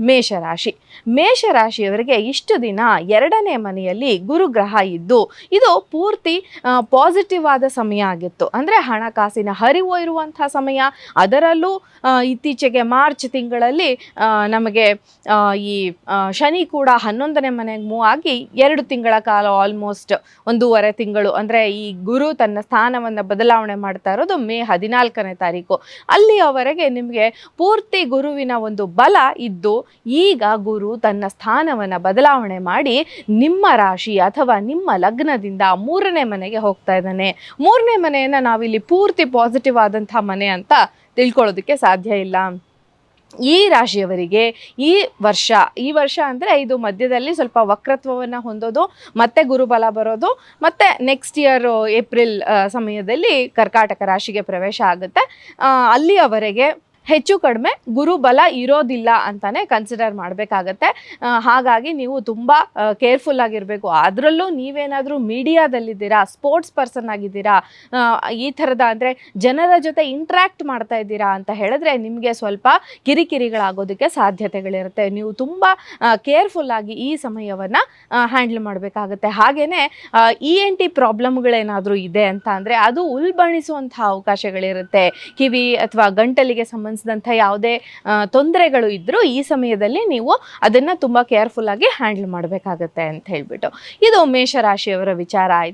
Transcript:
ಮೇಷರಾಶಿ. ಮೇಷರಾಶಿಯವರಿಗೆ ಇಷ್ಟು ದಿನ 2ನೇ ಮನೆಯಲ್ಲಿ ಗುರುಗ್ರಹ ಇದ್ದು ಇದು ಪೂರ್ತಿ ಪಾಸಿಟಿವ್ ಆದ ಸಮಯ ಆಗಿತ್ತು. ಅಂದರೆ ಹಣಕಾಸಿನ ಹರಿವು ಇರುವಂಥ ಸಮಯ. ಅದರಲ್ಲೂ ಇತ್ತೀಚೆಗೆ ಮಾರ್ಚ್ ತಿಂಗಳಲ್ಲಿ ನಮಗೆ ಈ ಶನಿ ಕೂಡ 11ನೇ ಮನೆಗೆ ಮೂವ್ ಆಗಿ 2 ತಿಂಗಳ ಕಾಲ, ಆಲ್ಮೋಸ್ಟ್ 1.5 ತಿಂಗಳು, ಅಂದರೆ ಈ ಗುರು ತನ್ನ ಸ್ಥಾನವನ್ನು ಬದಲಾವಣೆ ಮಾಡ್ತಾ ಇರೋದು ಮೇ 14ನೇ ತಾರೀಕು. ಅಲ್ಲಿಯವರೆಗೆ ನಿಮಗೆ ಪೂರ್ತಿ ಗುರುವಿನ ಒಂದು ಬಲ ಇದ್ದು, ಈಗ ಗುರು ತನ್ನ ಸ್ಥಾನವನ್ನು ಬದಲಾವಣೆ ಮಾಡಿ ನಿಮ್ಮ ರಾಶಿ ಅಥವಾ ನಿಮ್ಮ ಲಗ್ನದಿಂದ 3ನೇ ಮನೆಗೆ ಹೋಗ್ತಾ ಇದ್ದಾನೆ. 3ನೇ ಮನೆಯನ್ನು ನಾವಿಲ್ಲಿ ಪೂರ್ತಿ ಪಾಸಿಟಿವ್ ಆದಂಥ ಮನೆ ಅಂತ ತಿಳ್ಕೊಳ್ಳೋದಕ್ಕೆ ಸಾಧ್ಯ ಇಲ್ಲ. ಈ ರಾಶಿಯವರಿಗೆ ಈ ವರ್ಷ ಅಂದರೆ ಇದು ಮಧ್ಯದಲ್ಲಿ ಸ್ವಲ್ಪ ವಕ್ರತ್ವವನ್ನು ಹೊಂದೋದು, ಮತ್ತೆ ಗುರುಬಲ ಬರೋದು, ಮತ್ತೆ ನೆಕ್ಸ್ಟ್ ಇಯರ್ ಏಪ್ರಿಲ್ ಸಮಯದಲ್ಲಿ ಕರ್ಕಾಟಕ ರಾಶಿಗೆ ಪ್ರವೇಶ ಆಗುತ್ತೆ. ಅಲ್ಲಿಯವರೆಗೆ ಹೆಚ್ಚು ಕಡಿಮೆ ಗುರುಬಲ ಇರೋದಿಲ್ಲ ಅಂತಾನೆ ಕನ್ಸಿಡರ್ ಮಾಡಬೇಕಾಗತ್ತೆ. ಹಾಗಾಗಿ ನೀವು ತುಂಬ ಕೇರ್ಫುಲ್ ಆಗಿರಬೇಕು. ಅದರಲ್ಲೂ ನೀವೇನಾದರೂ ಮೀಡಿಯಾದಲ್ಲಿದ್ದೀರಾ, ಸ್ಪೋರ್ಟ್ಸ್ ಪರ್ಸನ್ ಆಗಿದ್ದೀರಾ, ಈ ಥರದ ಅಂದರೆ ಜನರ ಜೊತೆ ಇಂಟ್ರ್ಯಾಕ್ಟ್ ಮಾಡ್ತಾ ಇದ್ದೀರಾ ಅಂತ ಹೇಳಿದ್ರೆ ನಿಮಗೆ ಸ್ವಲ್ಪ ಕಿರಿಕಿರಿಗಳಾಗೋದಕ್ಕೆ ಸಾಧ್ಯತೆಗಳಿರುತ್ತೆ. ನೀವು ತುಂಬ ಕೇರ್ಫುಲ್ಲಾಗಿ ಈ ಸಮಯವನ್ನು ಹ್ಯಾಂಡಲ್ ಮಾಡಬೇಕಾಗತ್ತೆ. ಹಾಗೆಯೇ ENT ಪ್ರಾಬ್ಲಮ್ಗಳೇನಾದರೂ ಇದೆ ಅಂತ ಅಂದರೆ ಅದು ಉಲ್ಬಣಿಸುವಂಥ ಅವಕಾಶಗಳಿರುತ್ತೆ. ಕಿವಿ ಅಥವಾ ಗಂಟಲಿಗೆ ಸಂಬಂಧಿಸಿದಂಥ ಯಾವುದೇ ತೊಂದರೆಗಳು ಇದ್ದರೂ ಈ ಸಮಯದಲ್ಲಿ ನೀವು ಅದನ್ನು ತುಂಬ ಕೇರ್ಫುಲ್ಲಾಗಿ ಹ್ಯಾಂಡಲ್ ಮಾಡಬೇಕಾಗತ್ತೆ ಅಂತ ಹೇಳ್ಬಿಟ್ಟು ಇದು ಮೇಷರಾಶಿಯವರ ವಿಚಾರ ಆಯಿತು.